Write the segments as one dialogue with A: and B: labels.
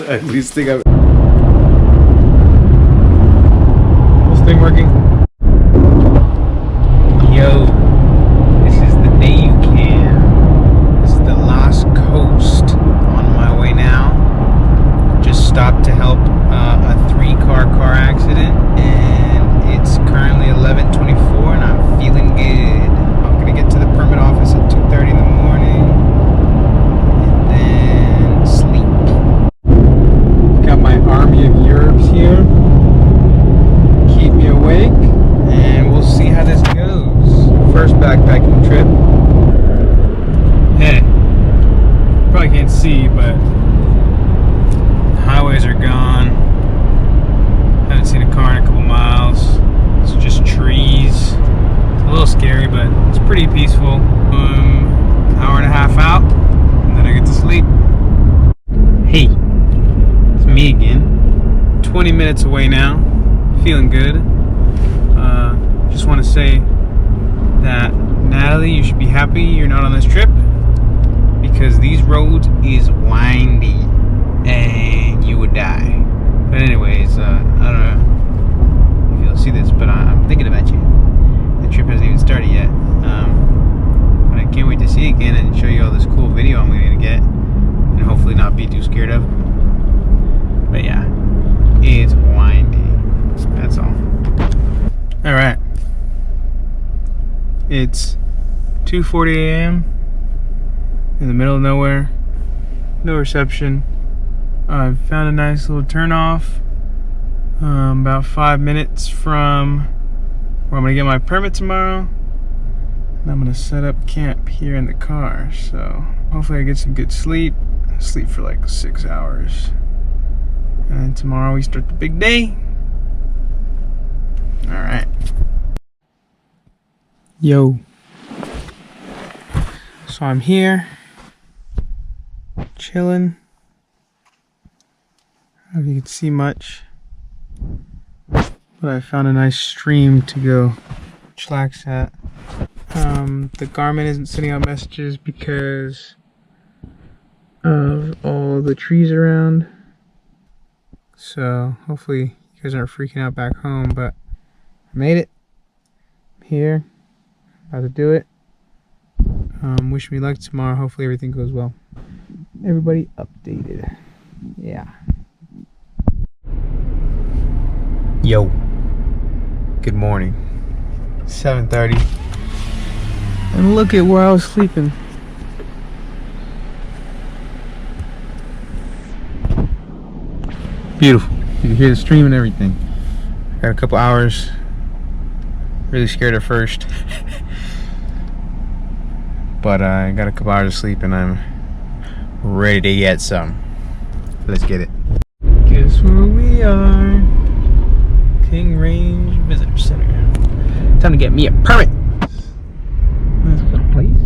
A: ugliest thing I've. This thing working? Yo, this is the day you can. This is the Lost Coast. On my way now. Just stopped to help a 3-car accident, and it's currently 11:24, and I'm feeling good. I'm gonna get to the permit office at 2:30 in the morning, and then sleep. Got my army of Europes here. Keep me awake, and we'll see how this goes. First backpacking trip. Hey, probably can't see, but highways are gone. Haven't seen a car in a couple miles. It's just trees. It's a little scary, but it's pretty peaceful. Hour and a half out, and then I get to sleep. Hey, it's me again. 20 minutes away now. Feeling good. Just want to say that Natalie, you should be happy you're not on this trip, because these roads is windy and you would die. But anyways, I don't know if you'll see this, but I'm thinking about you. The trip hasn't even started yet. But I can't wait to see you again and show you all this cool video I'm going to get, and hopefully not be too scared of. But yeah, it's windy. That's all. Alright. It's 2:40 a.m. in the middle of nowhere. No reception. I found a nice little turnoff about 5 minutes from where I'm gonna get my permit tomorrow, and I'm gonna set up camp here in the car. So hopefully I get some good sleep for like 6 hours, and then tomorrow we start the big day. All right. Yo. So I'm here chilling. I don't know if you can see much, but I found a nice stream to go chillax at. The Garmin isn't sending out messages because of all the trees around, so hopefully you guys aren't freaking out back home. But I made it. I'm here, about to do it. Wish me luck tomorrow. Hopefully everything goes well. Everybody updated. Yeah. Yo, good morning. 7:30, and look at where I was sleeping. Beautiful. You can hear the stream and everything. Got a couple hours. Really scared at first, but I got a couple hours of sleep, and I'm ready to get some. Let's get it. Guess where we are? King Range Visitor Center. Time to get me a permit. Let's go, please.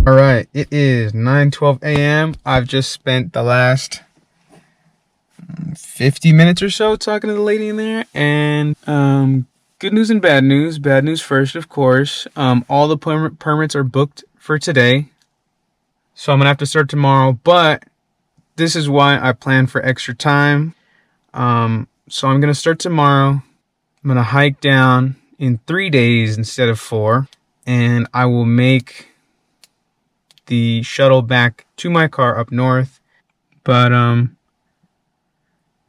A: All right, it is 9:12 a.m. I've just spent the last 50 minutes or so talking to the lady in there, and good news and bad news. Bad news first, of course. All the permits are booked for today, so I'm gonna have to start tomorrow. But this is why I plan for extra time. So I'm gonna start tomorrow. I'm gonna hike down in 3 days instead of 4, and I will make the shuttle back to my car up north. But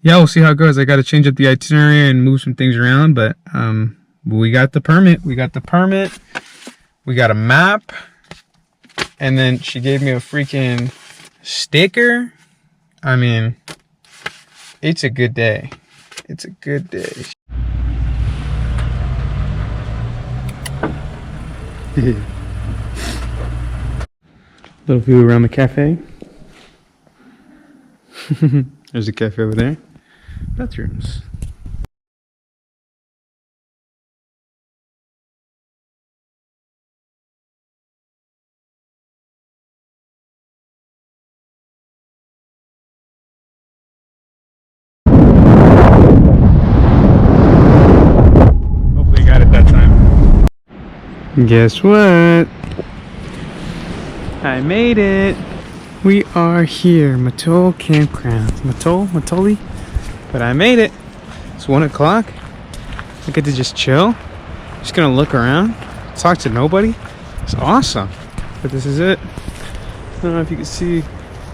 A: yeah, we'll see how it goes. I got to change up the itinerary and move some things around, but we got the permit. We got a map, and then she gave me a freaking sticker. I mean, it's a good day. It's a good day. Little view around the cafe. There's a cafe over there. Bathrooms. Hopefully I got it that time. Guess what? I made it. We are here, Mattole Campground. Matoli? But I made it. It's 1 o'clock. I get to just chill. Just gonna look around, talk to nobody. It's awesome. But this is it. I don't know if you can see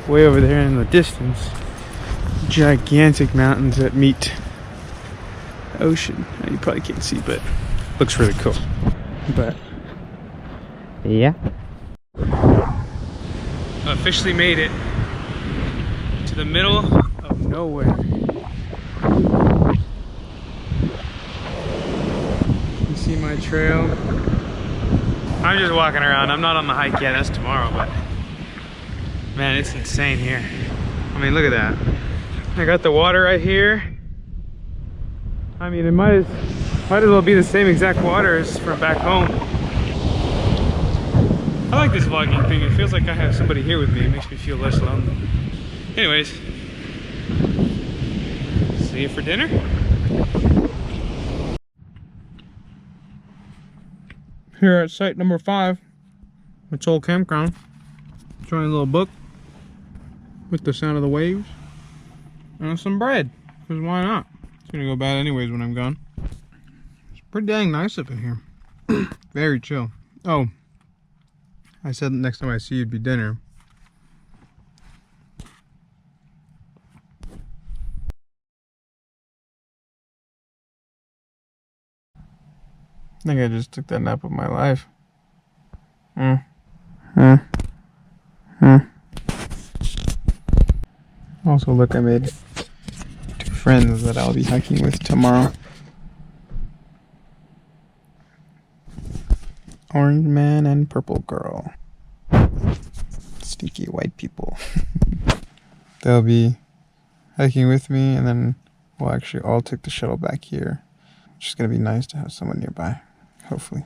A: way over there in the distance. Gigantic mountains that meet the ocean. You probably can't see, but looks really cool. But yeah. Officially made it to the middle of nowhere. You see my trail? I'm just walking around. I'm not on the hike yet. That's tomorrow, but man, it's insane here. I mean, look at that. I got the water right here. I mean, it might as well be the same exact water as from back home. I like this vlogging thing. It feels like I have somebody here with me. It makes me feel less lonely. Anyways, see you for dinner. Here at site number 5, Mattole Campground. Enjoying a little book with the sound of the waves and some bread, because why not? It's gonna go bad anyways when I'm gone. It's pretty dang nice up in here. Very chill. Oh, I said next time I see you it'd be dinner. I think I just took that nap of my life. Also, look, I made 2 friends that I'll be hiking with tomorrow. Orange man and purple girl. Stinky white people. They'll be hiking with me, and then we'll actually all take the shuttle back here. It's just gonna be nice to have someone nearby. Hopefully.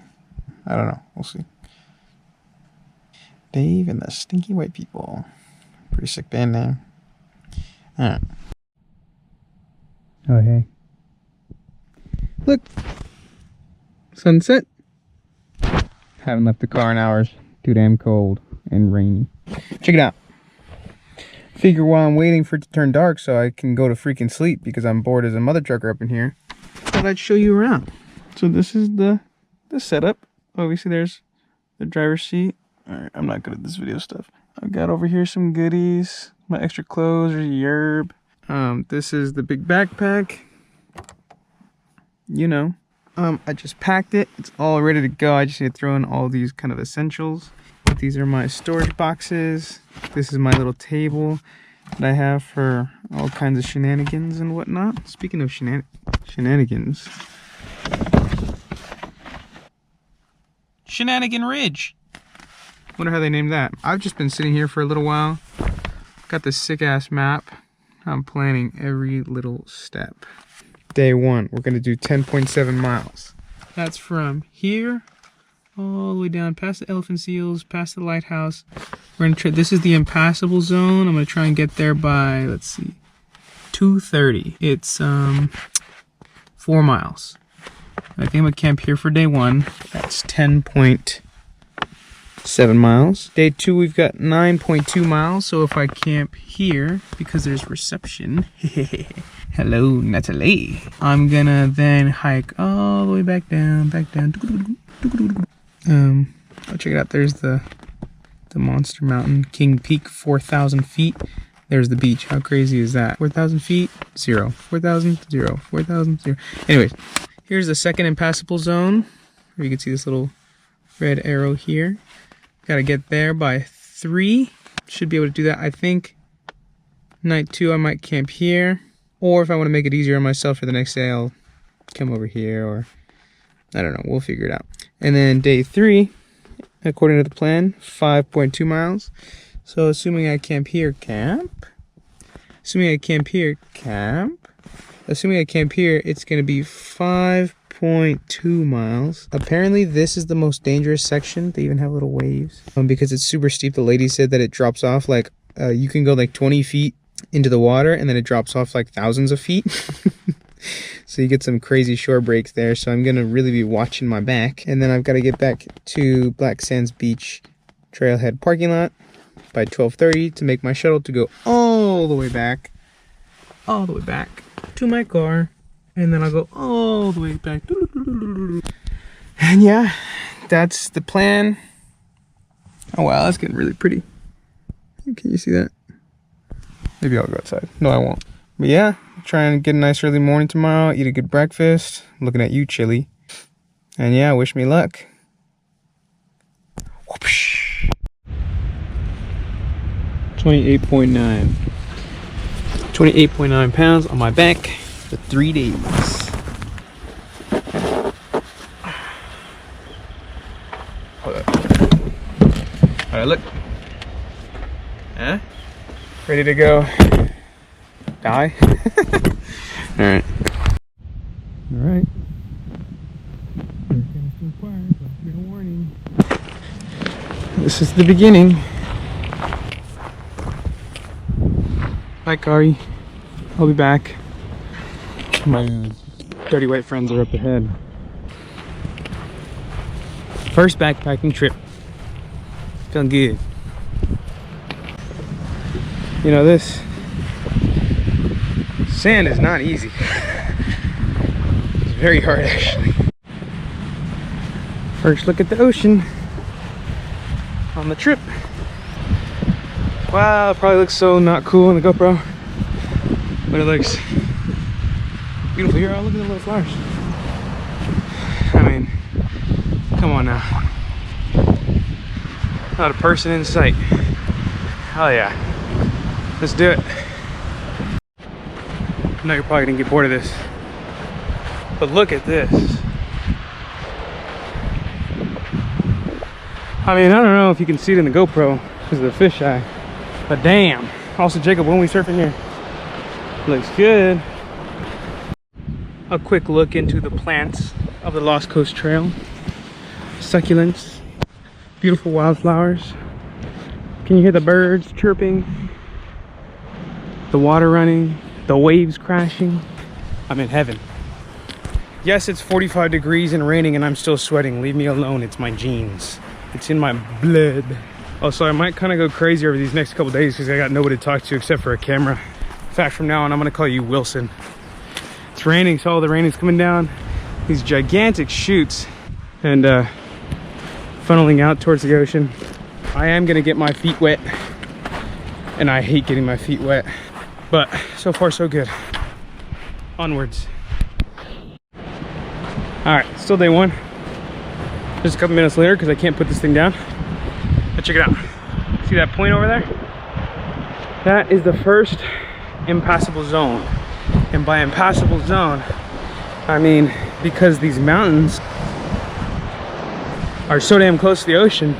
A: I don't know. We'll see. Dave and the Stinky White People. Pretty sick band name. Alright. Oh, hey. Look! Sunset. Haven't left the car in hours. Too damn cold and rainy. Check it out. Figure while I'm waiting for it to turn dark so I can go to freaking sleep because I'm bored as a mother trucker up in here, thought I'd show you around. So this is the setup. Obviously there's the driver's seat. Alright, I'm not good at this video stuff. I've got over here some goodies. My extra clothes or yerb. This is the big backpack. You know. I just packed it. It's all ready to go. I just need to throw in all these kind of essentials. These are my storage boxes. This is my little table that I have for all kinds of shenanigans and whatnot. Speaking of shenanigans. Shenanigan Ridge. Wonder how they named that. I've just been sitting here for a little while. Got this sick ass map. I'm planning every little step. Day 1, we're gonna do 10.7 miles. That's from here all the way down past the elephant seals, past the lighthouse. We're gonna try. This is the impassable zone. I'm gonna try and get there by, let's see, 2:30. It's 4 miles. I think I'm gonna camp here for day 1. That's 10.7 miles. Day 2, we've got 9.2 miles. So if I camp here, because there's reception, hello Natalie, I'm gonna then hike all the way back down. I'll check it out. There's the monster mountain, King Peak, 4,000 feet. There's the beach. How crazy is that? 4,000 feet, 0. 4,000, 0. 4,000, 0. Anyways, here's the second impassable zone. You can see this little red arrow here. Gotta get there by 3. Should be able to do that. I think night 2 I might camp here. Or if I want to make it easier on myself for the next day, I'll come over here, or I don't know. We'll figure it out. And then day 3, according to the plan, 5.2 miles. So assuming I camp here, camp. Assuming I camp here, it's going to be 5.2 miles. Apparently, this is the most dangerous section. They even have little waves. Because it's super steep. The lady said that it drops off like, you can go like 20 feet into the water, and then it drops off like thousands of feet. So you get some crazy shore breaks there. So I'm going to really be watching my back. And then I've got to get back to Black Sands Beach Trailhead parking lot. by 12:30 to make my shuttle to go all the way back to my car, and then I'll go all the way back. And yeah, that's the plan. Oh wow, that's getting really pretty. Can you see that? Maybe I'll go outside. No, I won't. But yeah, try and get a nice early morning tomorrow, eat a good breakfast. I'm looking at you, Chili. And yeah, wish me luck. Whoopsh. 28.9. 28.9 pounds on my back for 3 days. Hold up. How do I look? Huh? Ready to go die? Alright. Alright. This is the beginning. Bye, Kari. I'll be back. My dirty white friends are up ahead. First backpacking trip. Feeling good. You know, this sand is not easy. It's very hard, actually. First look at the ocean on the trip. Wow, it probably looks so not cool on the GoPro, but it looks beautiful here. Oh, look at the little flowers. I mean, come on now. Not a person in sight. Hell yeah. Let's do it. I know you're probably gonna get bored of this, but look at this. I mean, I don't know if you can see it in the GoPro because of the fisheye, but damn. Also, Jacob, when we surfing here? Looks good. A quick look into the plants of the Lost Coast Trail. Succulents, beautiful wildflowers. Can you hear the birds chirping? The water running, the waves crashing. I'm in heaven. Yes, it's 45 degrees and raining and I'm still sweating. Leave me alone, it's my genes. It's in my blood. Oh, so I might kind of go crazy over these next couple days because I got nobody to talk to except for a camera. In fact, from now on, I'm gonna call you Wilson. It's raining, so all the rain is coming down. These gigantic chutes and funneling out towards the ocean. I am gonna get my feet wet and I hate getting my feet wet. But so far so good. Onwards. All right, still day one. Just a couple minutes later because I can't put this thing down. But check it out. See that point over there? That is the first impassable zone. And by impassable zone, I mean because these mountains are so damn close to the ocean,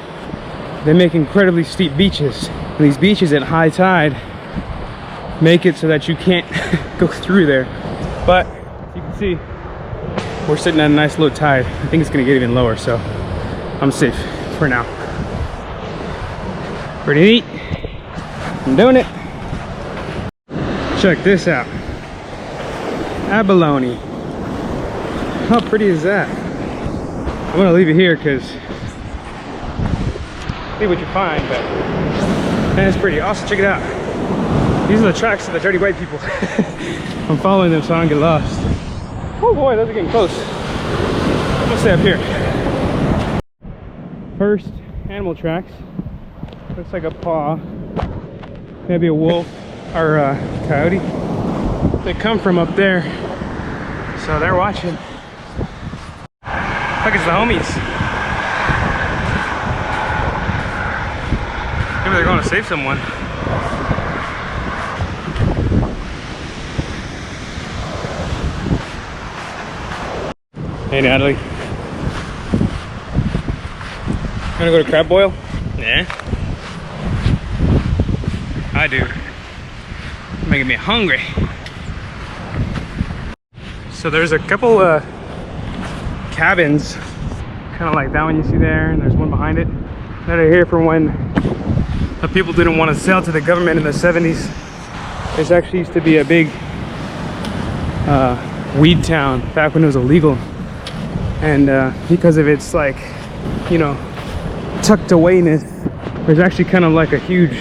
A: they make incredibly steep beaches. And these beaches at high tide make it so that you can't go through there. But you can see we're sitting at a nice low tide. I think it's gonna get even lower, so I'm safe for now. Ready to eat? I'm doing it. Check this out. Abalone. How pretty is that? I'm gonna leave it here because see what you find, but man, it's pretty. Also, check it out. These are the tracks of the dirty white people. I'm following them so I don't get lost. Oh boy, those are getting close. I'm gonna stay up here. First animal tracks. Looks like a paw. Maybe a wolf or a coyote. They come from up there. So they're watching. Look, it's the homies. Maybe they're going to save someone. Hey Natalie. Gonna go to Crab Boil? Yeah. I do. Making me hungry. So there's a couple cabins, kind of like that one you see there, and there's one behind it, that are here from when the people didn't want to sell to the government in the 70s. This actually used to be a big weed town back when it was illegal. And because of its, like, you know, tucked awayness, there's actually kind of like a huge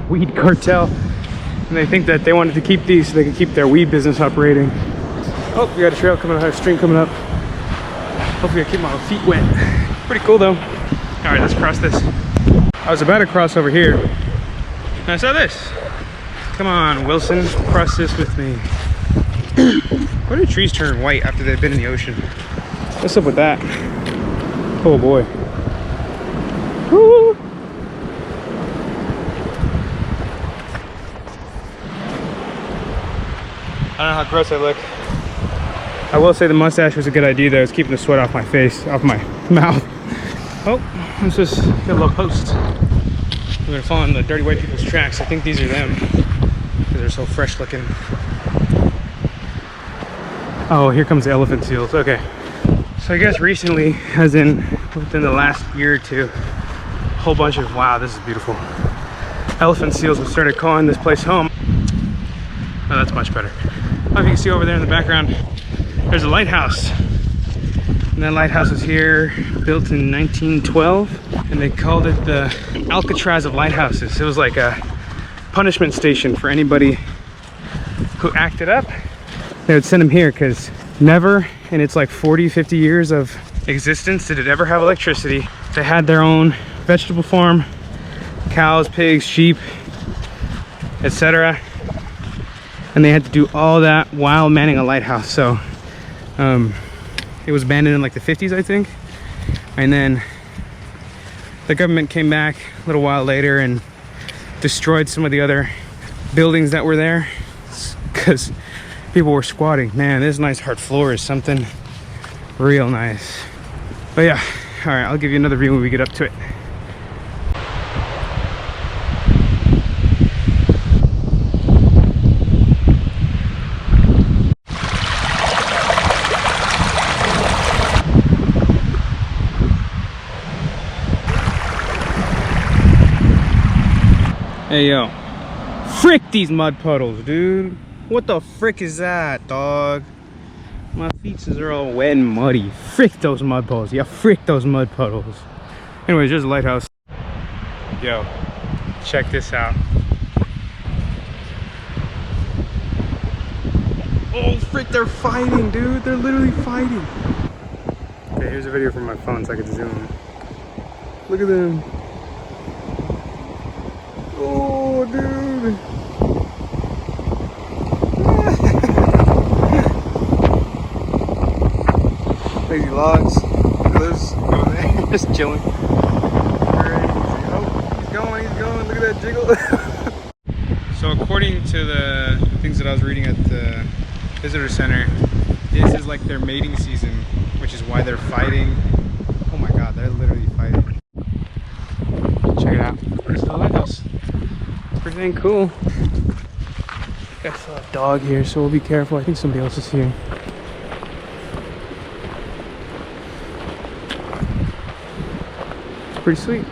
A: weed cartel, and they think that they wanted to keep these so they could keep their weed business operating. Oh, we got a trail coming up, a stream coming up. Hopefully I keep my feet wet. Pretty cool though. All right, let's cross this. I was about to cross over here, and I saw this. Come on, Wilson, cross this with me. Why do trees turn white after they've been in the ocean? What's up with that? Oh boy. Woo! I don't know how gross I look. I will say the mustache was a good idea though. It's keeping the sweat off my face, off my mouth. Oh, let's just get a little post. We're gonna follow in the dirty white people's tracks. I think these are them because they're so fresh looking. Oh, here comes the elephant seals. Okay. So I guess recently, as in within the last year or two, a whole bunch of, wow, this is beautiful. Elephant seals have started calling this place home. Oh, that's much better. Oh, if you can see over there in the background, there's a lighthouse. And that lighthouse was here, built in 1912, and they called it the Alcatraz of lighthouses. It was like a punishment station for anybody who acted up. They would send them here because never in its like 40, 50 years of existence did it ever have electricity. They had their own vegetable farm, cows, pigs, sheep, etc. And they had to do all that while manning a lighthouse. So it was abandoned in like the 50s, I think. And then the government came back a little while later and destroyed some of the other buildings that were there because people were squatting. Man, this nice hard floor is something real nice. But yeah, all right, I'll give you another view when we get up to it. Hey yo, frick these mud puddles, dude. What the frick is that, dog? My feet are all wet and muddy. Frick those mud puddles. Yeah, frick those mud puddles. Anyways, there's a lighthouse. Yo, check this out. Oh, frick, they're fighting, dude. They're literally fighting. Okay, here's a video from my phone so I can zoom. Look at them. Oh, dude. Crazy logs. Loose over there, just chilling. Crazy. Oh, he's going. Look at that jiggle. So, according to the things that I was reading at the visitor center, this is like their mating season, which is why they're fighting. Oh my god, they're literally fighting. Check it out. There's the lighthouse. Pretty dang cool. Got a dog here, so we'll be careful. I think somebody else is here. It's pretty sweet.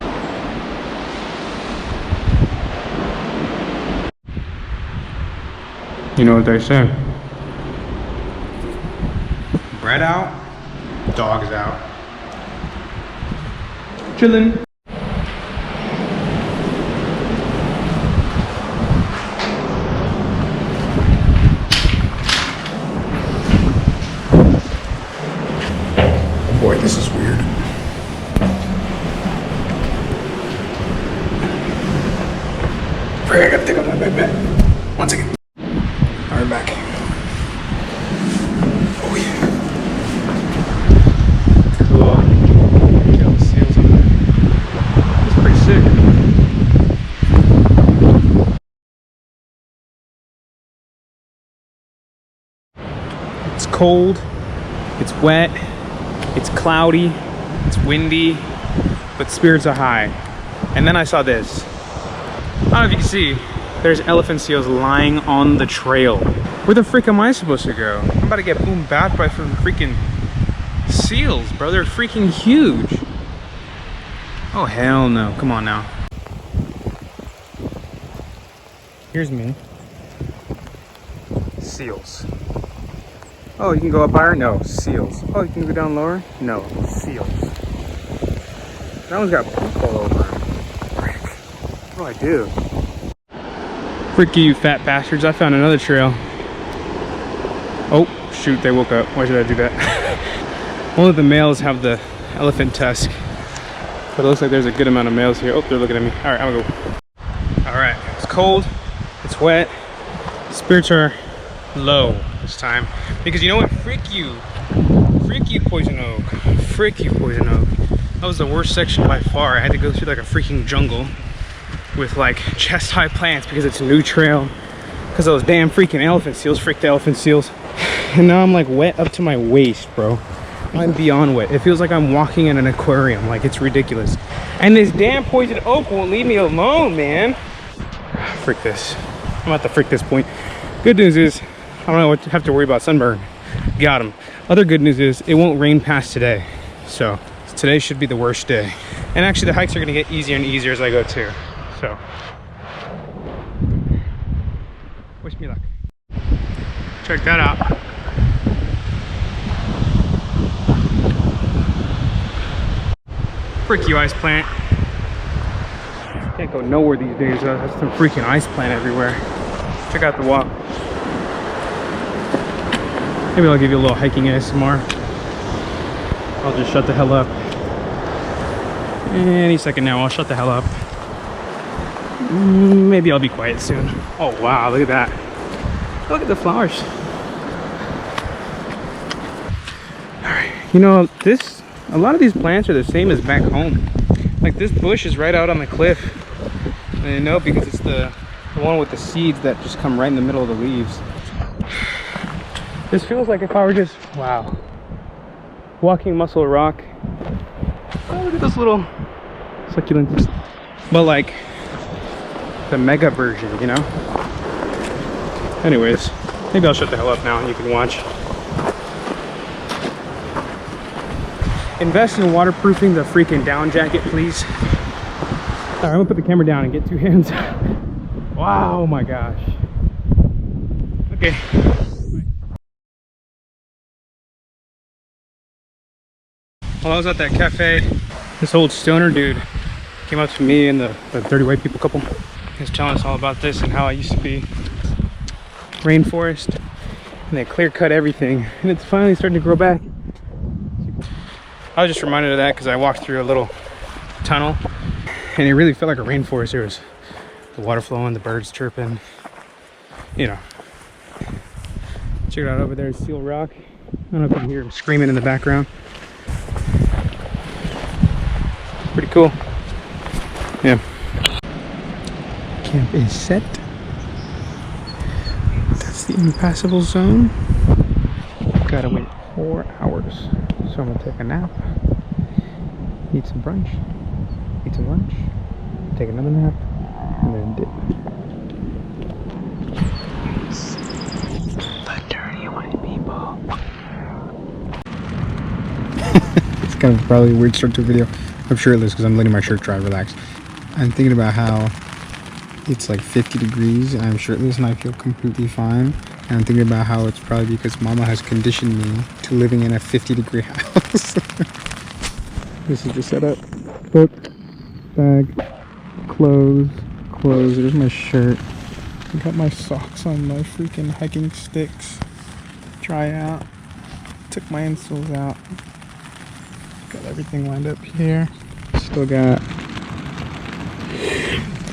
A: You know what they say? Bread out, dog is out. Chillin'. Boy, this is weird. I gotta take off my backpack. 1 second. Alright, back. Oh yeah. Cool. Got the seals on there. It's pretty sick. It's cold. It's wet. It's cloudy, it's windy, but spirits are high. And then I saw this. I don't know if you can see, there's elephant seals lying on the trail. Where the frick am I supposed to go? I'm about to get boom bapped by some freaking seals, bro. They're freaking huge. Oh, hell no. Come on now. Here's me. Seals. Oh, you can go up higher? No, seals. Oh, you can go down lower? No, seals. That one's got poop all over him. Oh, I do. Freaky, you fat bastards. I found another trail. Oh, shoot, they woke up. Why should I do that? Only the males have the elephant tusk. But it looks like there's a good amount of males here. Oh, they're looking at me. All right, I'm gonna go. All right, it's cold, it's wet. Spirits are low this time. Because you know what? Frick you, Poison Oak. Frick you, Poison Oak. That was the worst section by far. I had to go through like a freaking jungle with like chest high plants because it's a new trail. Because those damn freaking elephant seals, frick the elephant seals. And now I'm like wet up to my waist, bro. I'm beyond wet. It feels like I'm walking in an aquarium. Like, it's ridiculous. And this damn poison oak won't leave me alone, man. Frick this. I'm at the frick this point. Good news is, I don't have to worry about sunburn. Got him. Other good news is, it won't rain past today. So, today should be the worst day. And actually, the hikes are gonna get easier and easier as I go too. So, wish me luck. Check that out. Frick you, ice plant. Can't go nowhere these days. There's some freaking ice plant everywhere. Check out the walk. Maybe I'll give you a little hiking ASMR. I'll just shut the hell up. Any second now, I'll shut the hell up. Maybe I'll be quiet soon. Oh wow, look at that. Look at the flowers. Alright, you know, a lot of these plants are the same as back home. Like this bush is right out on the cliff. And I know because it's the one with the seeds that just come right in the middle of the leaves. This feels like if I were just, wow, walking Muscle Rock. Oh, look at those little succulents. But like the mega version, you know? Anyways, maybe I'll shut the hell up now and you can watch. Invest in waterproofing the freaking down jacket, please. All right, I'm gonna put the camera down and get two hands. Wow, oh my gosh. Okay. While I was at that cafe, this old stoner dude came up to me and the Dirty White People couple. He was telling us all about this and how I used to be rainforest. And they clear cut everything. And it's finally starting to grow back. I was just reminded of that because I walked through a little tunnel and it really felt like a rainforest. There was the water flowing, the birds chirping, you know. Check it out over there, is Seal Rock. I don't know if you can hear him screaming in the background. Pretty cool. Yeah. Camp is set. That's the impassable zone. Gotta wait 4 hours. So I'm gonna take a nap, eat some brunch, eat some lunch, take another nap, and then dip. The Dirty White People. It's kind of probably a weird start to a video. I'm shirtless because I'm letting my shirt dry, relax. I'm thinking about how it's like 50 degrees and I'm shirtless and I feel completely fine. And I'm thinking about how it's probably because Mama has conditioned me to living in a 50-degree house. This is the setup. Book, bag, clothes. There's my shirt. I got my socks on my freaking hiking sticks. Dry out. Took my insoles out. Got everything lined up here. Still got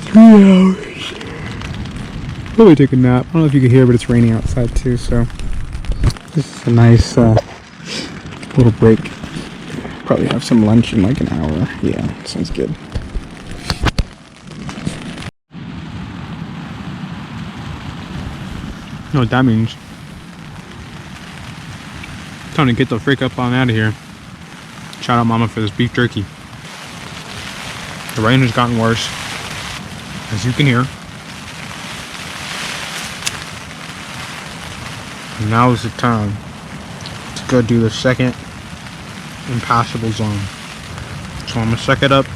A: 3 hours. Probably take a nap. I don't know if you can hear, but it's raining outside too, so this is a nice little break. Probably have some lunch in like an hour. Yeah, sounds good. You know what that means? Time to get the frick up on out of here. Shout out Mama for this beef jerky. The rain has gotten worse, as you can hear. And now is the time to go do the second impassable zone. So I'm gonna suck it up.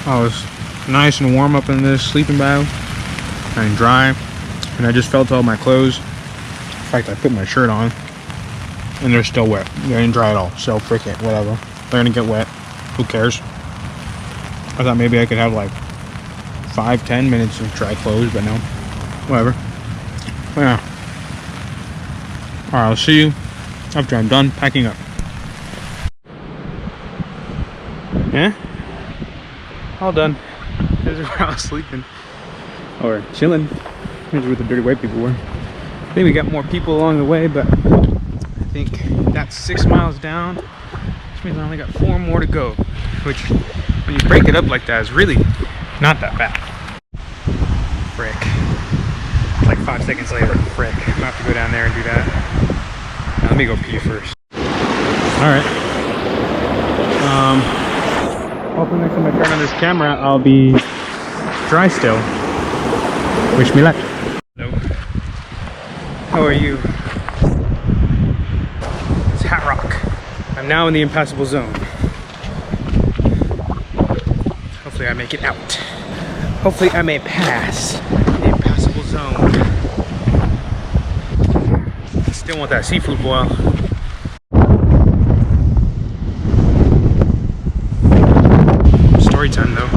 A: I was nice and warm up in this sleeping bag and dry, and I just felt all my clothes. In fact, I put my shirt on and they're still wet. They didn't dry at all, so frick it, whatever. They're gonna get wet, who cares? I thought maybe I could have like 5-10 minutes of dry clothes, but no, whatever. Yeah. All right, I'll see you after I'm done packing up. Yeah, all done. This is where I was sleeping or chilling. This is where the dirty white people were. I think we got more people along the way, but I think that's 6 miles down, which means I only got 4 more to go, which when you break it up like that is really not that bad. Frick. Like 5 seconds later, frick. I'm gonna have to go down there and do that. Now, let me go pee first. Alright. Hopefully next time I turn on this camera, I'll be dry still. Wish me luck. Hello. How are you? It's Hat Rock. I'm now in the impassable zone. Hopefully I make it out. Hopefully I may pass the impassable zone. Still want that seafood boil. Story time though.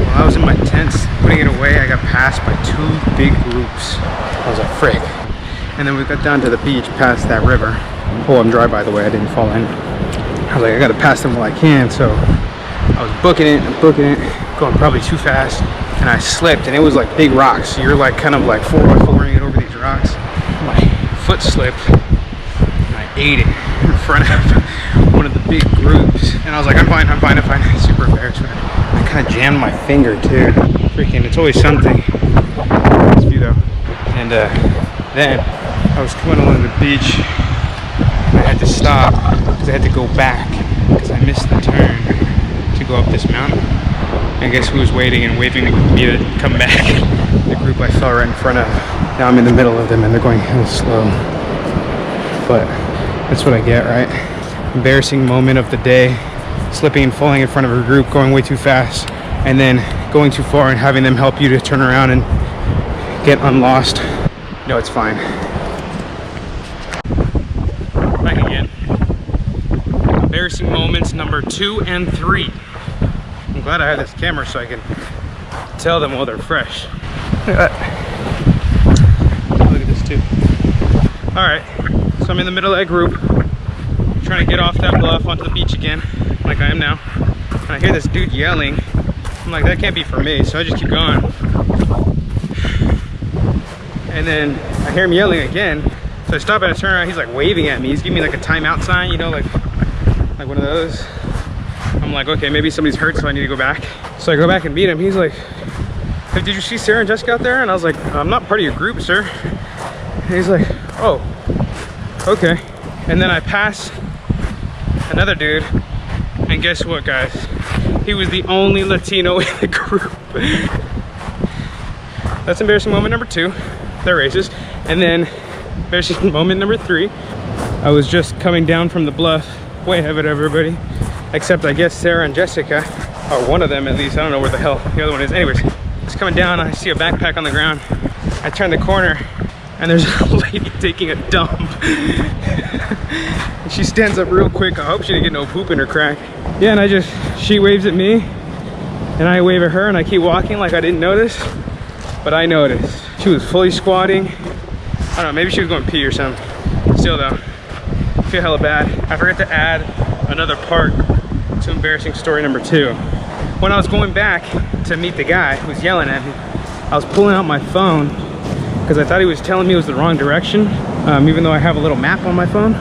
A: While I was in my tents putting it away, I got passed by 2 big groups. I was like, frick. And then we got down to the beach past that river. Oh, I'm dry by the way, I didn't fall in. I was like, I gotta pass them while I can, so I was booking it, going probably too fast, and I slipped, and it was like big rocks. So you're like kind of like 4x4ing it over these rocks. My foot slipped, and I ate it in front of one of the big groups. And I was like, I'm fine. Super embarrassed. I kind of jammed my finger too. Freaking, it's always something. This view though. And then I was coming along the beach, and I had to stop because I had to go back because I missed the turn to go up this mountain. And guess who was waiting and waving me to come back? The group I saw right in front of. Now I'm in the middle of them and they're going hella slow. But that's what I get, right? Embarrassing moment of the day. Slipping and falling in front of a group, going way too fast, and then going too far and having them help you to turn around and get unlost. No, it's fine. Back again. Embarrassing moments number 2 and 3. I'm glad I have this camera so I can tell them while they're fresh. Look at that. Look at this too. Alright, so I'm in the middle of that group, trying to get off that bluff onto the beach again, like I am now. And I hear this dude yelling. I'm like, that can't be for me, so I just keep going. And then I hear him yelling again, so I stop and I turn around. He's like waving at me. He's giving me like a timeout sign, you know, like one of those. I'm like, okay, maybe somebody's hurt, so I need to go back. So I go back and meet him. He's like, hey, did you see Sarah and Jessica out there? And I was like, I'm not part of your group, sir. And he's like, oh, okay. And then I pass another dude, and guess what, guys? He was the only Latino in the group. That's embarrassing moment number 2. They're racist. And then embarrassing moment number 3. I was just coming down from the bluff, way ahead of everybody, except I guess Sarah and Jessica, or one of them at least. I don't know where the hell the other one is. Anyways, just coming down, I see a backpack on the ground. I turn the corner, and there's a lady taking a dump. And she stands up real quick. I hope she didn't get no poop in her crack. Yeah, and she waves at me, and I wave at her, and I keep walking like I didn't notice, but I noticed. She was fully squatting. I don't know, maybe she was going pee or something. Still though, I feel hella bad. I forgot to add another part to embarrassing story number 2. When I was going back to meet the guy who was yelling at me, I was pulling out my phone because I thought he was telling me it was the wrong direction, even though I have a little map on my phone.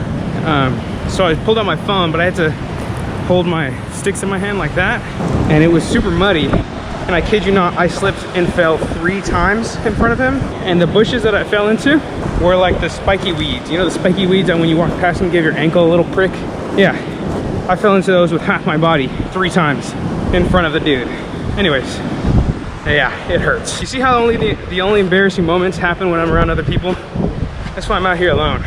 A: So I pulled out my phone, but I had to hold my sticks in my hand like that, and it was super muddy. And I kid you not, I slipped and fell 3 times in front of him. And the bushes that I fell into were like the spiky weeds. You know the spiky weeds that when you walk past them give your ankle a little prick? Yeah, I fell into those with half my body 3 times in front of the dude. Anyways, yeah, it hurts. You see how only the only embarrassing moments happen when I'm around other people? That's why I'm out here alone.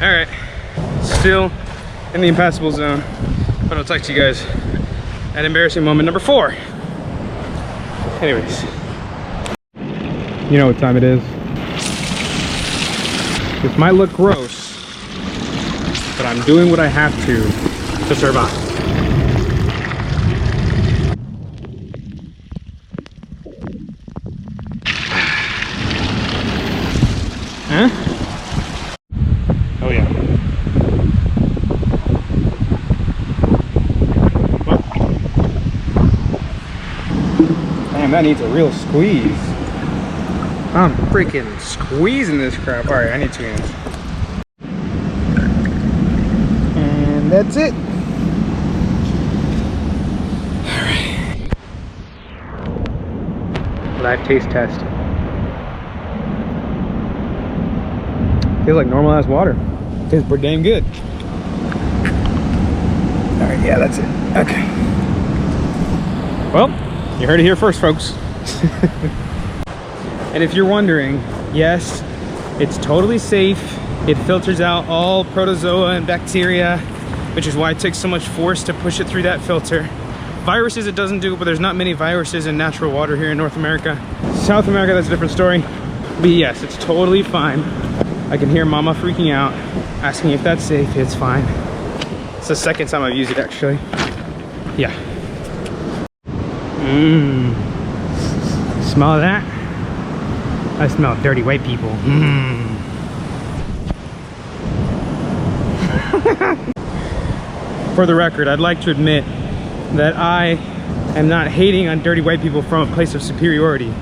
A: All right, still in the impassable zone, but I'll talk to you guys at embarrassing moment number 4. Anyways, you know what time it is. This might look gross, but I'm doing what I have to survive. Huh? Oh yeah. Damn, that needs a real squeeze. I'm freaking squeezing this crap. All right, I need 2 hands. And that's it. All right. Live taste test. Feels like normal ass water. Tastes pretty damn good. All right, yeah, that's it. Okay. Well, you heard it here first, folks. And if you're wondering, yes, it's totally safe. It filters out all protozoa and bacteria, which is why it takes so much force to push it through that filter. Viruses it doesn't do, but there's not many viruses in natural water here in North America. South America, that's a different story. But yes, it's totally fine. I can hear Mama freaking out, asking if that's safe. It's fine. It's the second time I've used it, actually. Yeah. Mmm. Smell that? I smell dirty white people. Mmm. For the record, I'd like to admit that I am not hating on dirty white people from a place of superiority,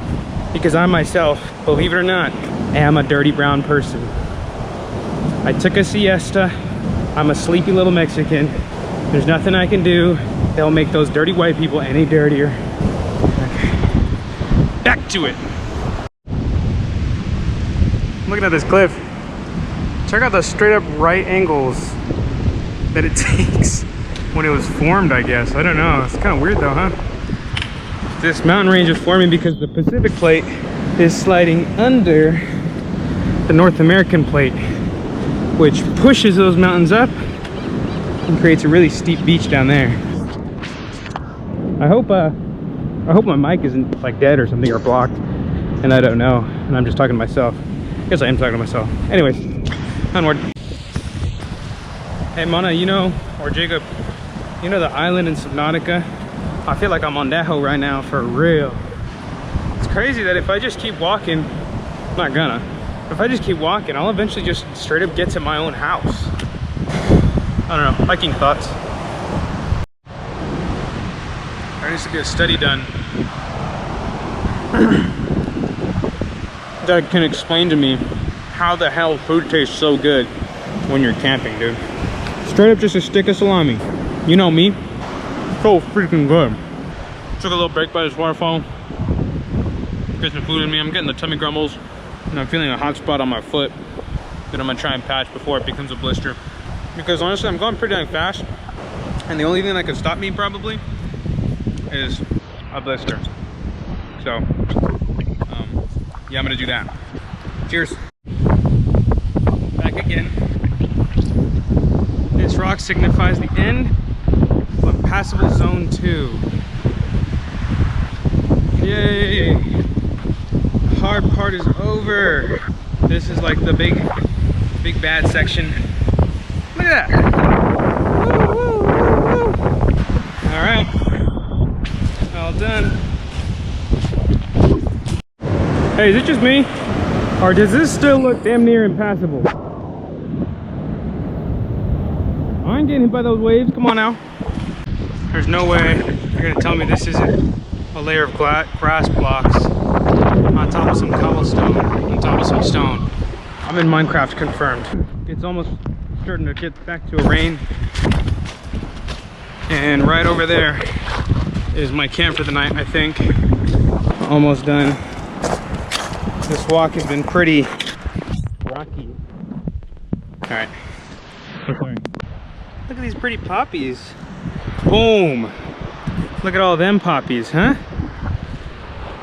A: because I myself, believe it or not, am a dirty brown person. I took a siesta. I'm a sleepy little Mexican. There's nothing I can do. They'll make those dirty white people any dirtier. Okay. Back to it. Looking at this cliff. Check out the straight up right angles that it takes when it was formed, I guess. I don't know. It's kind of weird though, huh? This mountain range is forming because the Pacific plate is sliding under the North American plate, which pushes those mountains up and creates a really steep beach down there. I hope my mic isn't like dead or something, or blocked, and I don't know, and I'm just talking to myself. I guess I am talking to myself. Anyways, onward. Hey Mona, you know, or Jacob, you know the island in Subnautica? I feel like I'm on that hoe right now, for real. It's crazy that if I just keep walking, I'm not gonna, if I just keep walking, I'll eventually just straight up get to my own house. I don't know, hiking thoughts. There needs to be a study done that can explain to me how the hell food tastes so good when you're camping, dude. Straight up just a stick of salami. You know me, so freaking good. Took a little break by this waterfall. Get some food in me. I'm getting the tummy grumbles, and I'm feeling a hot spot on my foot that I'm gonna try and patch before it becomes a blister. Because honestly, I'm going pretty dang fast, and the only thing that could stop me probably is a blister. So, yeah, I'm gonna do that. Cheers. Back again. This rock signifies the end of Impassable Zone 2. Yay! The hard part is over. This is like the big bad section. Look at that! Woo, woo, woo, woo. All right, all done. Hey, is it just me, or does this still look damn near impassable? I ain't getting hit by those waves. Come on now. There's no way you're gonna tell me this isn't a layer of grass blocks on top of some cobblestone, on top of some stone. I'm in Minecraft confirmed. It's almost starting to get back to a rain, and right over there is my camp for the night. I think almost done. This walk has been pretty rocky. All right, look at these pretty poppies. Boom. Look at all them poppies, huh?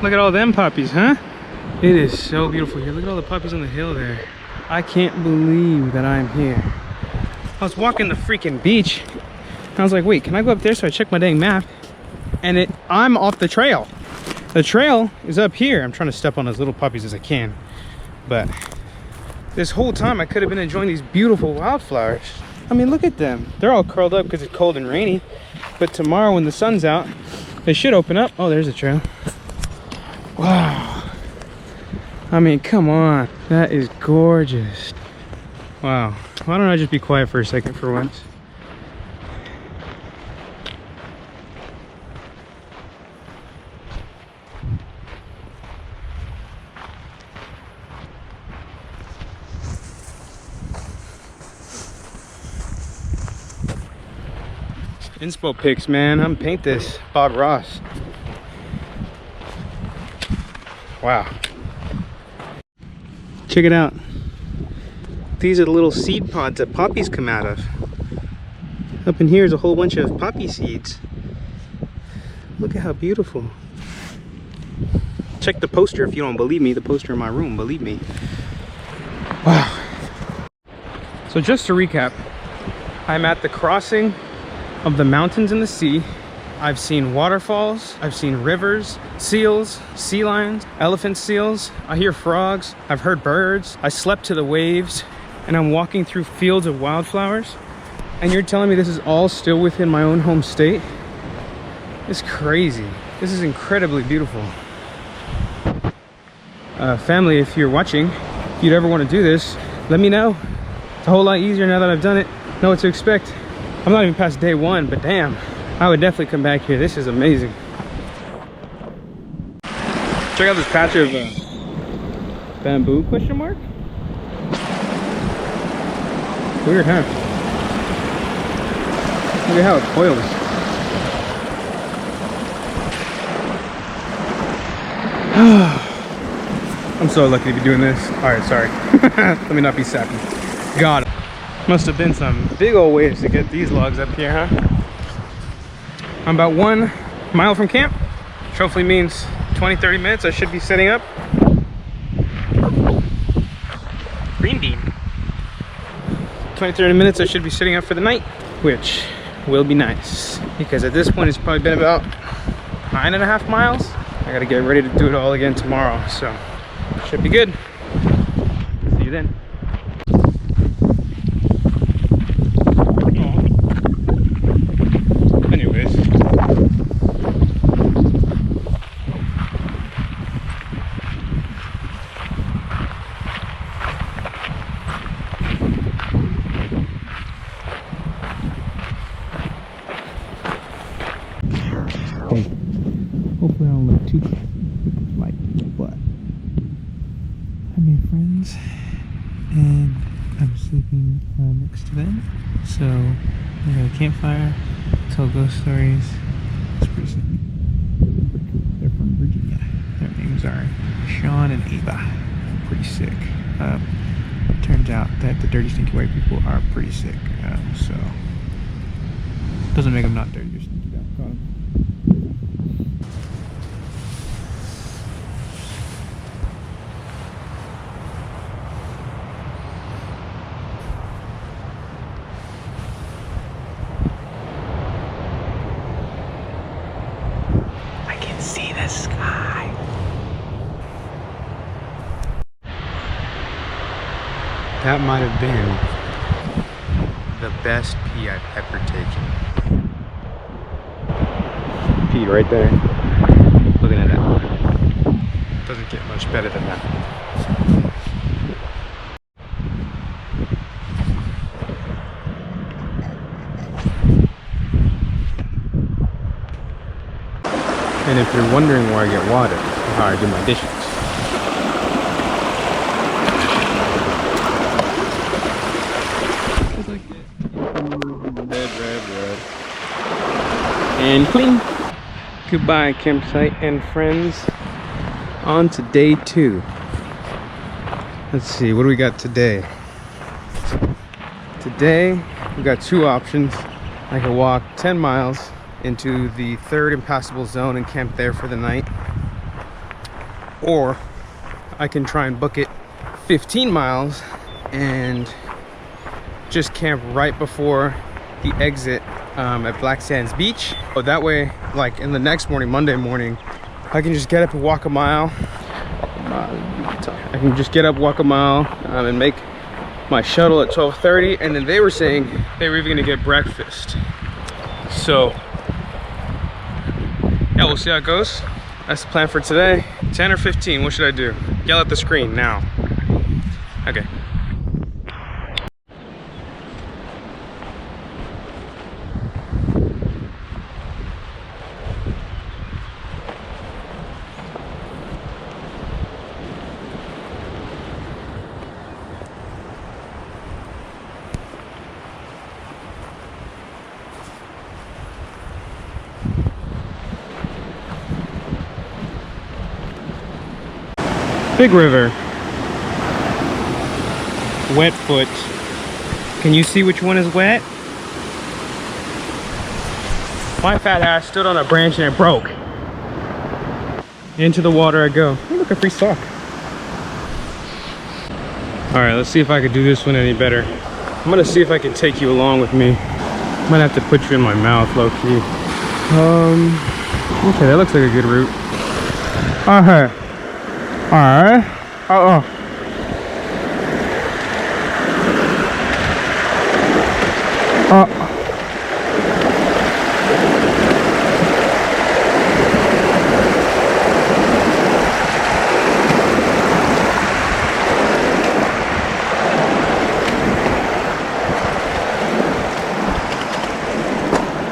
A: Look at all them poppies, huh? It is so beautiful here. Look at all the poppies on the hill there. I can't believe that I'm here. I was walking the freaking beach, and I was like, wait, can I go up there? So I checked my dang map, and I'm off the trail. The trail is up here. I'm trying to step on as little puppies as I can, but this whole time I could have been enjoying these beautiful wildflowers. I mean, look at them. They're all curled up because it's cold and rainy, but tomorrow when the sun's out, they should open up. Oh, there's a trail. Wow. I mean, come on. That is gorgeous. Wow. Why don't I just be quiet for a second for once? Inspo pics, man. I'm paint this. Bob Ross. Wow. Check it out. These are the little seed pods that poppies come out of. Up in here is a whole bunch of poppy seeds. Look at how beautiful. Check the poster if you don't believe me. The poster in my room, believe me. Wow. So just to recap, I'm at the crossing of the mountains and the sea. I've seen waterfalls, I've seen rivers, seals, sea lions, elephant seals. I hear frogs, I've heard birds. I slept to the waves, and I'm walking through fields of wildflowers. And you're telling me this is all still within my own home state? It's crazy. This is incredibly beautiful. Family, if you're watching, if you'd ever want to do this, let me know. It's a whole lot easier now that I've done it. Know what to expect. I'm not even past day one, but damn, I would definitely come back here. This is amazing. Check out this patch of bamboo, question mark? Weird, huh? Look at how it coils. I'm so lucky to be doing this. Alright, sorry. Let me not be sappy. God. Must have been some big old waves to get these logs up here, huh? I'm about 1 mile from camp, which hopefully means 20-30 minutes I should be setting up. Green bean. 20-30 minutes I should be setting up for the night, which will be nice, because at this point it's probably been about 9.5 miles. I gotta get ready to do it all again tomorrow, so should be good. See you then. Hopefully I don't look too like, but I made friends and I'm sleeping next to them. So we got a campfire, tell ghost stories. It's pretty sick. Pretty cool. They're from Virginia. Their names are Sean and Ava. Pretty sick. Turns out that the dirty stinky white people are pretty sick. So doesn't make them not dirty or stinky. Got them. See the sky. That might have been the best pee I've ever taken. Pee right there. Looking at that. Doesn't get much better than that. And if you're wondering where I get water, or how I do my dishes. Just like that. Red. And clean. Goodbye, campsite and friends. On to day 2. Let's see, what do we got today? Today, we got 2 options. I can walk 10 miles into the 3rd impassable zone and camp there for the night, or I can try and book it 15 miles and just camp right before the exit at Black Sands Beach. But that way, like in the next morning, Monday morning, I can just get up and walk a mile. I can just get up, walk a mile, and make my shuttle at 12:30. And then they were saying they were even gonna get breakfast. So yeah, we'll see how it goes. That's the plan for today. 10 or 15, what should I do? Yell at the screen now. Okay. Big River. Wet foot. Can you see which one is wet? My fat ass stood on a branch and it broke. Into the water I go. Hey, look, a free sock. Alright, let's see if I can do this one any better. I'm gonna see if I can take you along with me. Might have to put you in my mouth, low key. Okay, that looks like a good route. Alright. Alright. Uh-oh.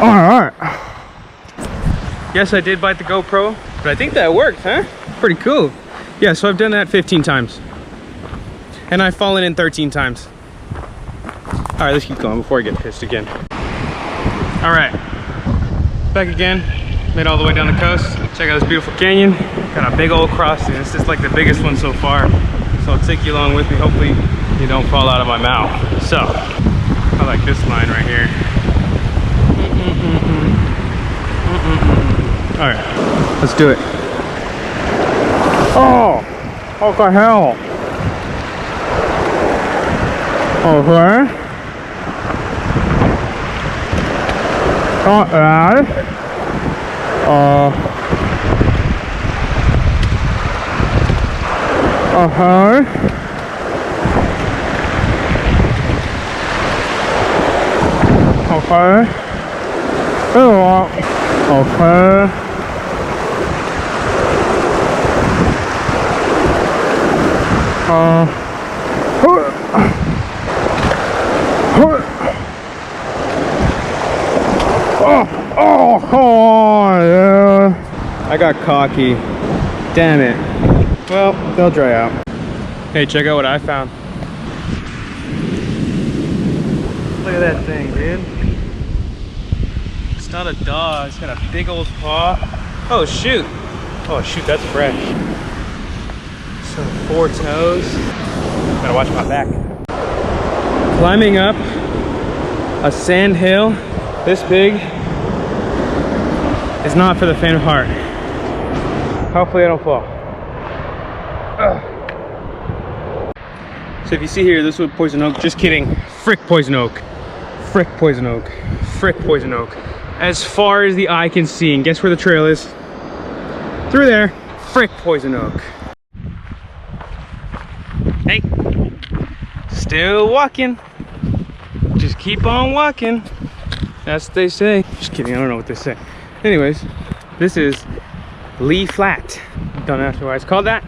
A: Alright. Yes, I did bite the GoPro, but I think that worked, huh? Pretty cool. Yeah, so I've done that 15 times. And I've fallen in 13 times. All right, let's keep going before I get pissed again. All right, back again. Made all the way down the coast. Check out this beautiful canyon. Got a big old crossing. This is like the biggest one so far. So I'll take you along with me. Hopefully you don't fall out of my mouth. So, I like this line right here. All right, let's do it. Oh, what the hell? Okay. Not bad. Okay. Okay. Okay. Oh, yeah. I got cocky. Damn it. Well, they'll dry out. Hey, check out what I found. Look at that thing, dude. It's not a dog. It's got a big old paw. Oh, shoot. Oh, shoot, that's fresh. Some 4 toes. Gotta watch my back. Climbing up a sand hill this big is not for the faint of heart. Hopefully I don't fall. So if you see here, this was poison oak. Just kidding. Frick poison oak. Frick poison oak. Frick poison oak. As far as the eye can see, and guess where the trail is? Through there. Frick poison oak. Hey. Still walking. Just keep on walking. That's what they say. Just kidding, I don't know what they say. Anyways, this is Lee Flat. Don't ask me why it's called that.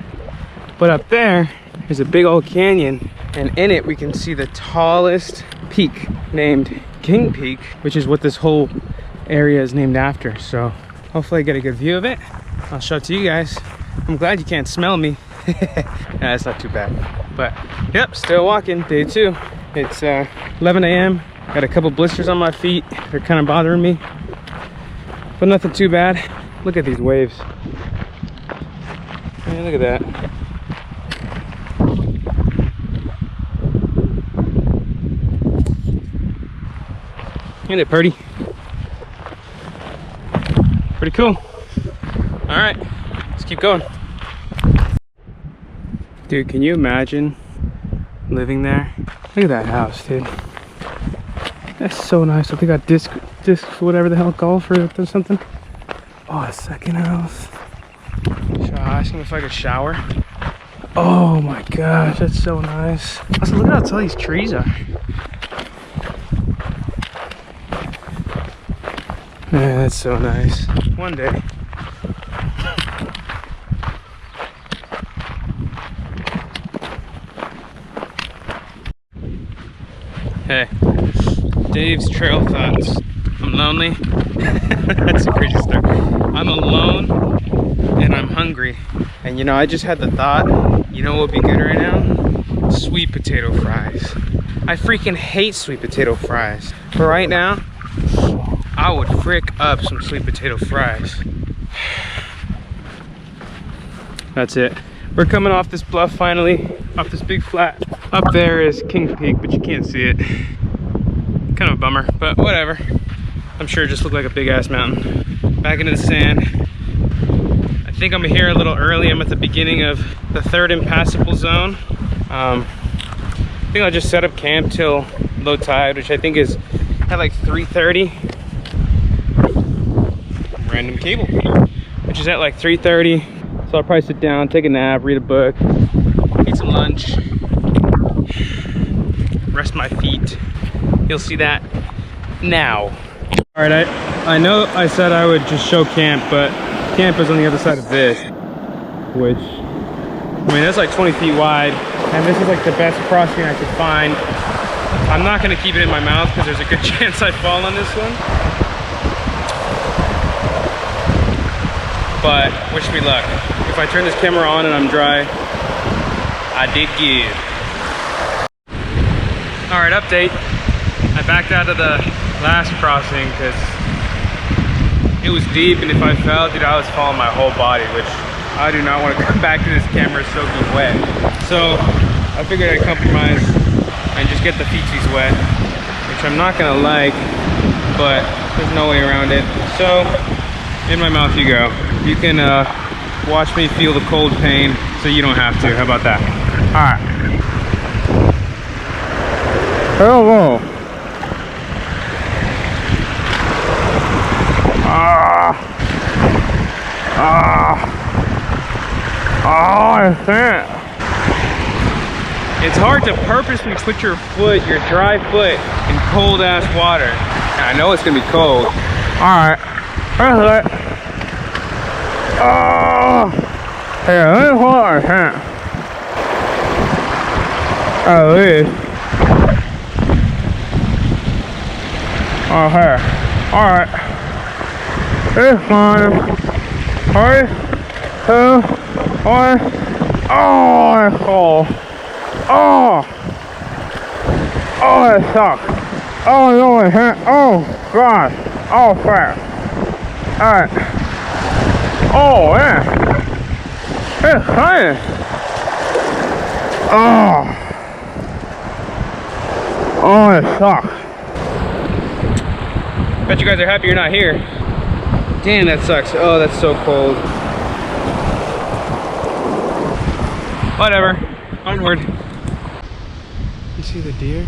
A: But up there is a big old canyon, and in it we can see the tallest peak named King Peak, which is what this whole area is named after. So hopefully I get a good view of it. I'll show it to you guys. I'm glad you can't smell me. Nah, that's not too bad. But yep, still walking, day 2. It's 11 a.m. Got a couple blisters on my feet. They're kind of bothering me, but nothing too bad. Look at these waves. Man, look at that. Ain't it pretty? Pretty cool. All right, let's keep going. Dude, can you imagine living there? Look at that house, dude. That's so nice. I think I got discs, whatever the hell, golf or something. Oh, a second house. Should I ask him if I could shower? Oh my gosh, that's so nice. Also, look at how tall these trees are. Man, that's so nice. One day. Hey, Dave's trail thoughts. I'm lonely. That's a crazy story. I'm alone and I'm hungry. And you know, I just had the thought, you know what would be good right now? Sweet potato fries. I freaking hate sweet potato fries. But right now, I would frick up some sweet potato fries. That's it. We're coming off this bluff finally, off this big flat. Up there is King Peak, but you can't see it. Kind of a bummer, but whatever. I'm sure it just looked like a big ass mountain. Back into the sand. I think I'm here a little early. I'm at the beginning of the third impassable zone. I think I'll just set up camp till low tide, which I think is at like 3:30. Random cable, which is at like 3:30. So I'll probably sit down, take a nap, read a book, eat some lunch, rest my feet. You'll see that now. All right, I know I said I would just show camp, but camp is on the other side of this, which, I mean, that's like 20 feet wide, and this is like the best crossing I could find. I'm not gonna keep it in my mouth because there's a good chance I'd fall on this one. But wish me luck. If I turn this camera on and I'm dry, I did good. All right, update. I backed out of the last crossing because it was deep, and if I fell, dude, I was falling my whole body, which I do not want to come back to this camera soaking wet. So I figured I'd compromise and just get the feetsies wet, which I'm not gonna like, but there's no way around it. So in my mouth you go. You can watch me feel the cold pain so you don't have to. How about that? All right. Hello. I can't. It's hard to purposely put your foot, your dry foot, in cold ass water. And I know it's gonna be cold. All right. Oh, yeah, let me hold our hand. At least. Okay. Alright. It's fine. 3, 2, 1. Oh, it's cold. Oh. Oh, it sucks. Oh, no, it hurt. Oh, God. Oh, crap. Alright. Oh, yeah. It's fine. Oh. Oh, it sucks. Bet you guys are happy you're not here. Damn, that sucks. Oh, that's so cold. Whatever. Onward. You see the deer?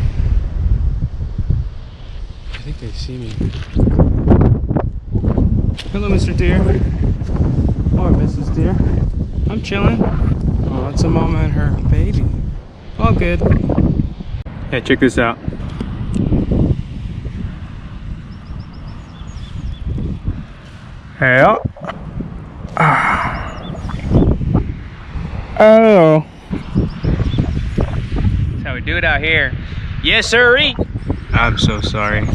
A: I think they see me. Hello, Mr. Deer. Or Mrs. Deer. I'm chilling. Oh, it's a mama and her baby. All good. Hey, check this out. Hey up. Hello. That's how we do it out here. Yes, sirree. I'm so sorry.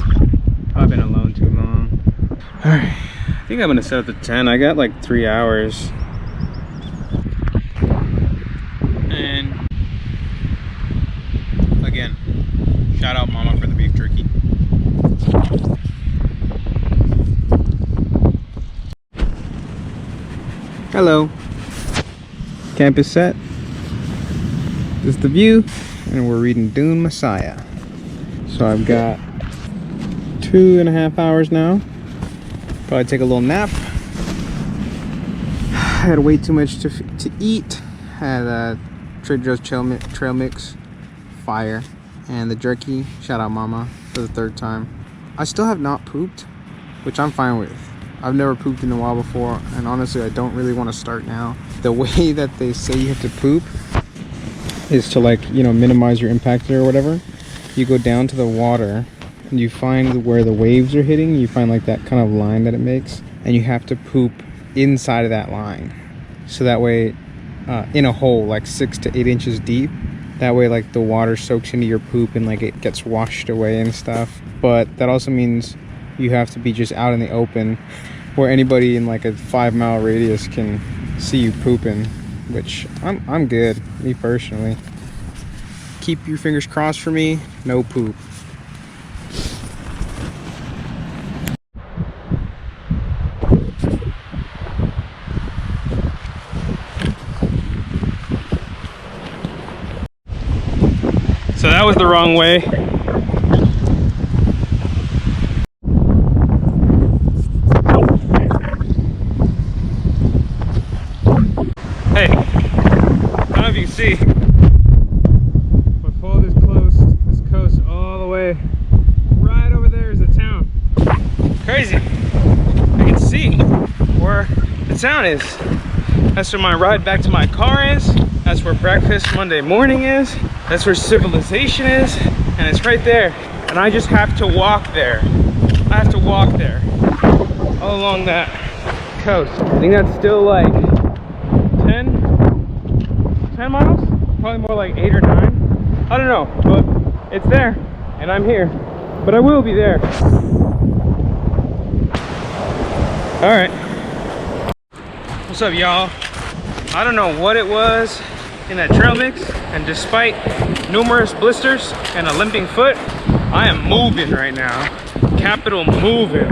A: I've been alone too long. Alright. I think I'm gonna set up the tent. I got like 3 hours. And again, shout out Mama for the beef jerky. Hello. Camp is set. This is the view, and we're reading Dune Messiah. So I've got 2.5 hours now. Probably take a little nap. I had way too much to eat. Had Trader Joe's trail mix, fire, and the jerky. Shout out Mama for the 3rd time. I still have not pooped, which I'm fine with. I've never pooped in a while before, and honestly, I don't really want to start now. The way that they say you have to poop is to, like, you know, minimize your impact or whatever. You go down to the water and you find where the waves are hitting. You find like that kind of line that it makes, and you have to poop inside of that line. So that way, in a hole like 6 to 8 inches deep, That way like the water soaks into your poop and like it gets washed away and stuff. But that also means you have to be just out in the open where anybody in like a 5-mile radius can see you pooping, which I'm good, me personally. Keep your fingers crossed for me, no poop. So that was the wrong way. Hey, I don't know if you can see, but follow this coast all the way. Right over there is the town. Crazy. I can see where the town is. That's where my ride back to my car is. That's where breakfast Monday morning is. That's where civilization is. And it's right there. And I just have to walk there. I have to walk there. All along that coast. I think that's still like 10 miles? Probably more like 8 or 9. I don't know, but it's there. And I'm here. But I will be there. Alright. What's up, y'all? I don't know what it was in that trail mix, and despite numerous blisters and a limping foot, I am moving right now. Capital moving.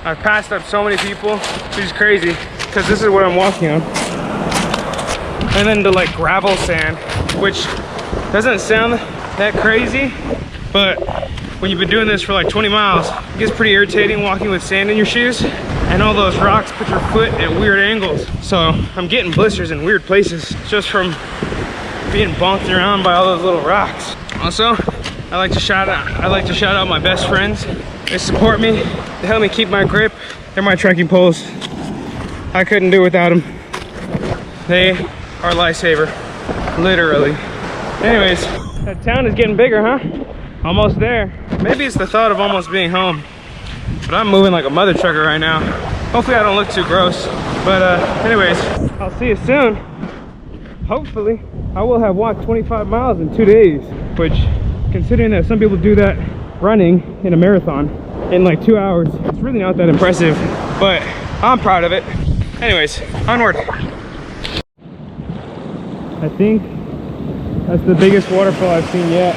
A: I've passed up so many people, which is crazy, because this is what I'm walking on. And then the like gravel sand, which doesn't sound that crazy, but when you've been doing this for like 20 miles, it gets pretty irritating walking with sand in your shoes. And all those rocks put your foot at weird angles. So I'm getting blisters in weird places just from being bonked around by all those little rocks. Also, I like to shout out my best friends. They support me, they help me keep my grip. They're my trekking poles. I couldn't do it without them. They are a lifesaver, literally. Anyways, that town is getting bigger, huh? Almost there. Maybe it's the thought of almost being home. But I'm moving like a mother trucker right now. Hopefully I don't look too gross. But anyways, I'll see you soon. Hopefully, I will have walked 25 miles in 2 days. Which, considering that some people do that running in a marathon in like 2 hours, it's really not that impressive. But I'm proud of it. Anyways, onward. I think that's the biggest waterfall I've seen yet.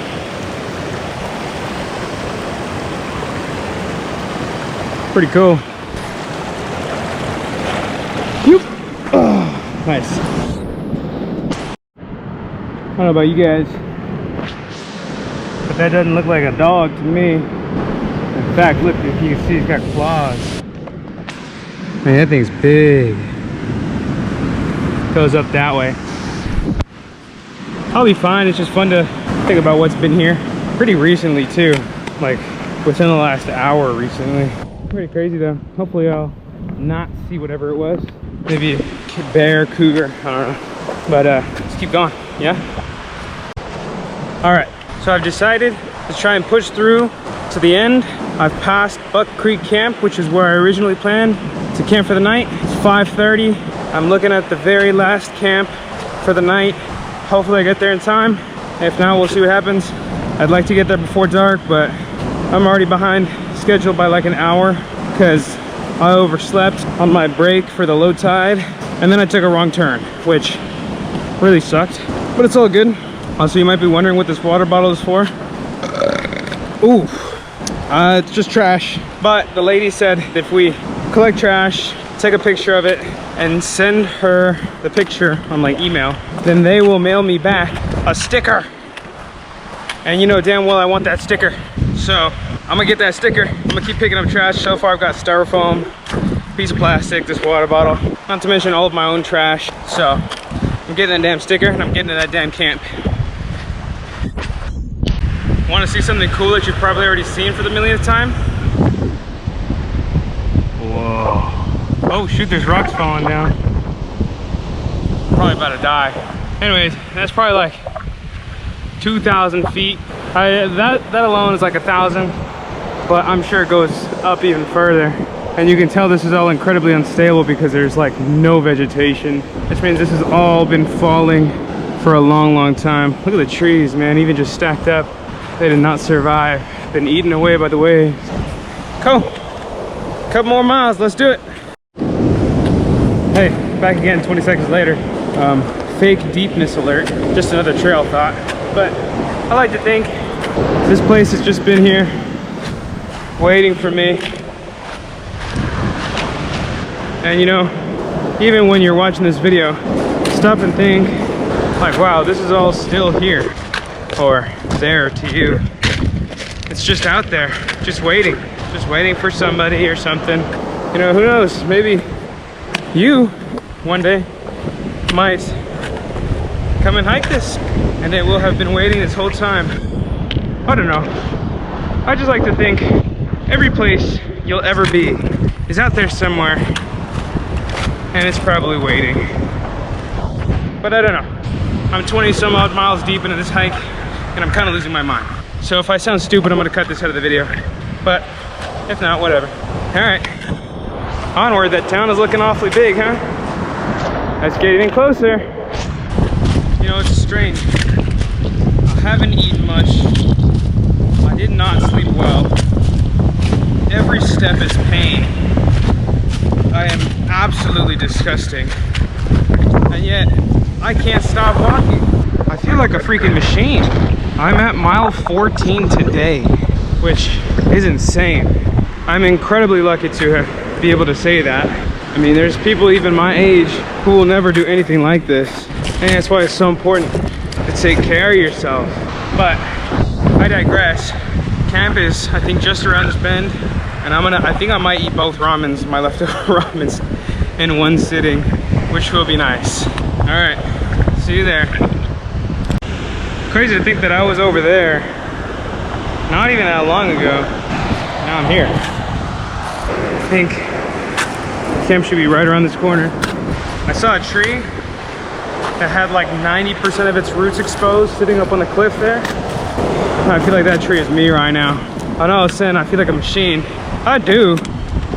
A: Pretty cool. Whoop. Oh, nice. I don't know about you guys, but that doesn't look like a dog to me. In fact, look, if you can see, it's got claws. Man, that thing's big. Goes up that way. I'll be fine. It's just fun to think about what's been here pretty recently too, like within the last hour recently. Pretty crazy though. Hopefully I'll not see whatever it was. Maybe a bear, cougar, I don't know. But let's keep going, yeah? All right, so I've decided to try and push through to the end. I've passed Buck Creek Camp, which is where I originally planned to camp for the night. It's 5:30. I'm looking at the very last camp for the night. Hopefully I get there in time. If not, we'll see what happens. I'd like to get there before dark, but I'm already behind schedule by like an hour because I overslept on my break for the low tide, and then I took a wrong turn, which really sucked, but it's all good. Also, you might be wondering what this water bottle is for. Ooh, it's just trash. But the lady said if we collect trash, take a picture of it, and send her the picture on my email, then they will mail me back a sticker. And you know damn well I want that sticker. So I'm gonna get that sticker. I'm gonna keep picking up trash. So far I've got styrofoam, piece of plastic, this water bottle, not to mention all of my own trash. So I'm getting that damn sticker and I'm getting to that damn camp. Want to see something cool that you've probably already seen for the millionth time? Whoa. Oh shoot, there's rocks falling down. Probably about to die. Anyways, that's probably like 2,000 feet. That alone is like 1,000, but I'm sure it goes up even further. And you can tell this is all incredibly unstable because there's like no vegetation, which means this has all been falling for a long, long time. Look at the trees, man, even just stacked up. They did not survive. Been eaten away by the waves. Cool. Couple more miles, let's do it. Hey, back again 20 seconds later. Fake deepness alert, just another trail thought. But I like to think this place has just been here waiting for me. And you know, even when you're watching this video, stop and think like, wow, this is all still here or there to you. It's just out there, just waiting for somebody or something. You know, who knows, maybe you one day might come and hike this and it will have been waiting this whole time. I don't know. I just like to think every place you'll ever be is out there somewhere and it's probably waiting. But I don't know. I'm 20 some odd miles deep into this hike and I'm kind of losing my mind. So if I sound stupid, I'm gonna cut this out of the video. But if not, whatever. All right, onward. That town is looking awfully big, huh? Let's get even closer. You know, it's strange. I haven't eaten much. I did not sleep well. Every step is pain. I am absolutely disgusting. And yet, I can't stop walking. I feel like a freaking machine. I'm at mile 14 today, which is insane. I'm incredibly lucky to be able to say that. I mean, there's people even my age who will never do anything like this. And that's why it's so important to take care of yourself. But I digress. Camp is, I think, just around this bend. And I think I might eat both ramens, my leftover ramens, in one sitting, which will be nice. All right, see you there. Crazy to think that I was over there not even that long ago. Now I'm here. I think camp should be right around this corner. I saw a tree that had like 90% of its roots exposed sitting up on the cliff there. I feel like that tree is me right now. I know I was saying I feel like a machine. I do.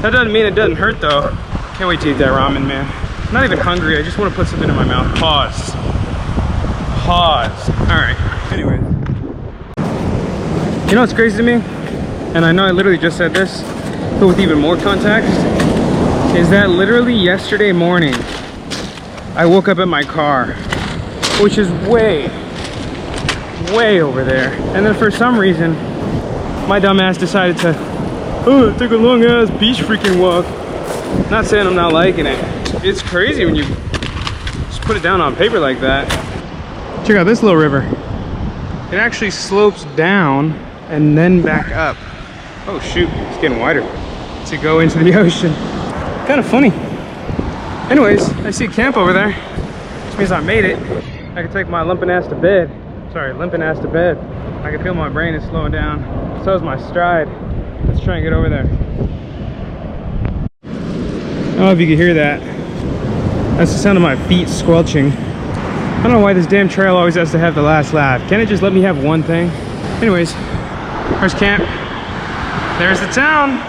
A: That doesn't mean it doesn't hurt though. Can't wait to eat that ramen, man. I'm not even hungry. I just want to put something in my mouth. Pause. Pause. All right. Anyway. You know what's crazy to me? And I know I literally just said this, but with even more context, is that literally yesterday morning, I woke up at my car, which is way over there. And then for some reason, my dumb ass decided to, take a long ass beach freaking walk. Not saying I'm not liking it. It's crazy when you just put it down on paper like that. Check out this little river. It actually slopes down and then back up. Oh shoot, it's getting wider to go into the ocean. Kind of funny. Anyways, I see camp over there, which means I made it. I can take my limping ass to bed. Sorry, limping ass to bed. I can feel my brain is slowing down. So is my stride. Let's try and get over there. I don't know if you can hear that. That's the sound of my feet squelching. I don't know why this damn trail always has to have the last laugh. Can't it just let me have one thing? Anyways, there's camp. There's the town.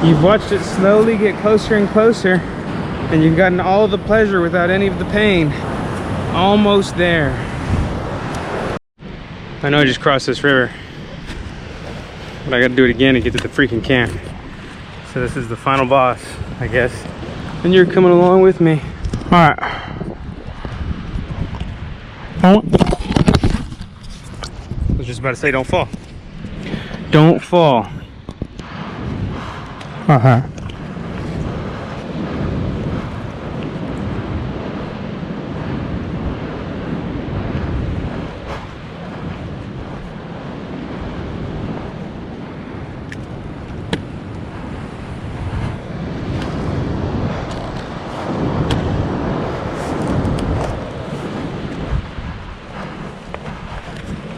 A: You've watched it slowly get closer and closer, and you've gotten all of the pleasure without any of the pain. Almost there. I know I just crossed this river, but I gotta do it again to get to the freaking camp. So this is the final boss, I guess. And you're coming along with me. All right. I was just about to say, don't fall. Don't fall. Uh-huh.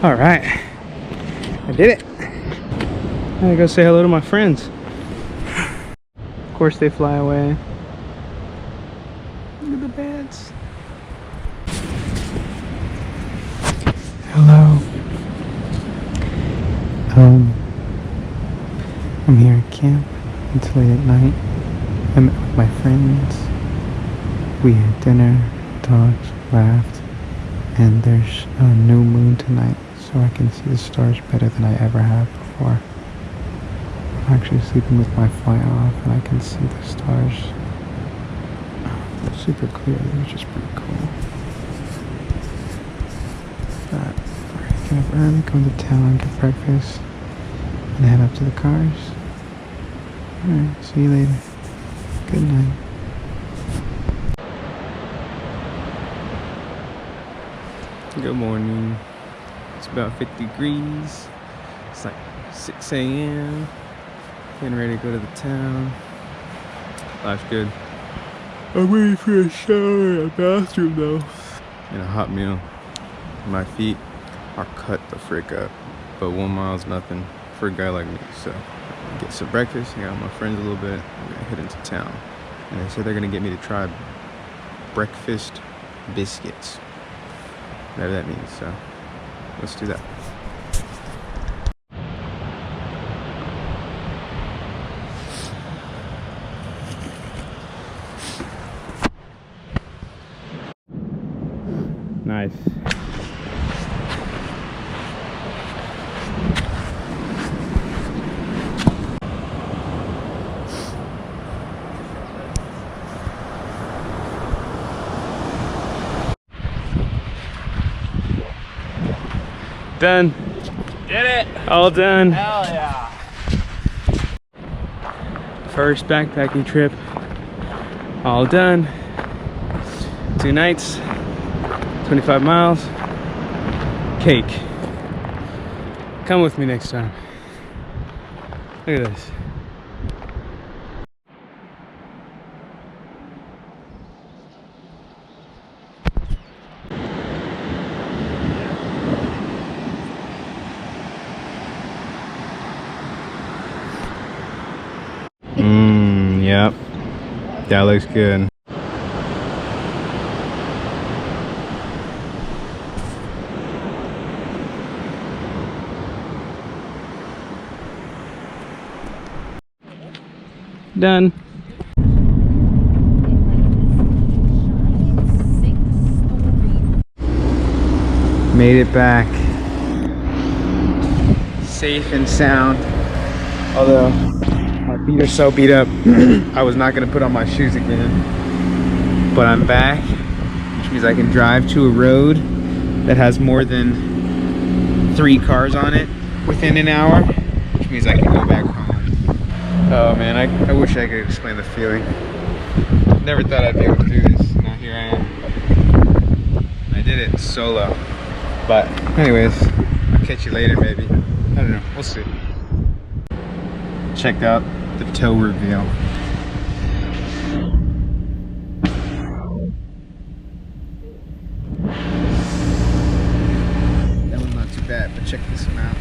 A: All right, I did it. I'm gonna go say hello to my friends. Of course they fly away. Look at the bats. Hello. I'm here at camp until late at night. I met with my friends. We had dinner, talked, laughed, And there's a new moon tonight, so I can see the stars better than I ever have before. I'm actually sleeping with my flight off, and I can see the stars super clearly, which is pretty cool. But we're waking up early, going to town, get breakfast, and head up to the cars. Alright, see you later. Good night. Good morning. It's about 50 degrees. It's like 6 a.m. Getting ready to go to the town. Life's good. I'm waiting for a shower in a bathroom though. And a hot meal. My feet are cut the frick up. But 1 mile's nothing for a guy like me. So get some breakfast, hang out with my friends a little bit, and we're gonna head into town. And they said they're gonna get me to try breakfast biscuits. Whatever that means, so let's do that. Nice. Done.
B: Did it!
A: All done.
B: Hell yeah!
A: First backpacking trip. All done. 2 nights. 25 miles. Cake. Come with me next time. Look at this. Yep. That looks good. Done. Made it back. Safe and sound. Although my feet are so beat up, I was not gonna put on my shoes again. But I'm back, which means I can drive to a road that has more than 3 cars on it within an hour, which means I can go back home. Oh man, I wish I could explain the feeling. Never thought I'd be able to do this. Now here I am. I did it solo. But anyways, I'll catch you later maybe. I don't know, we'll see. Check out the toe reveal. That one's not too bad, but check this one out.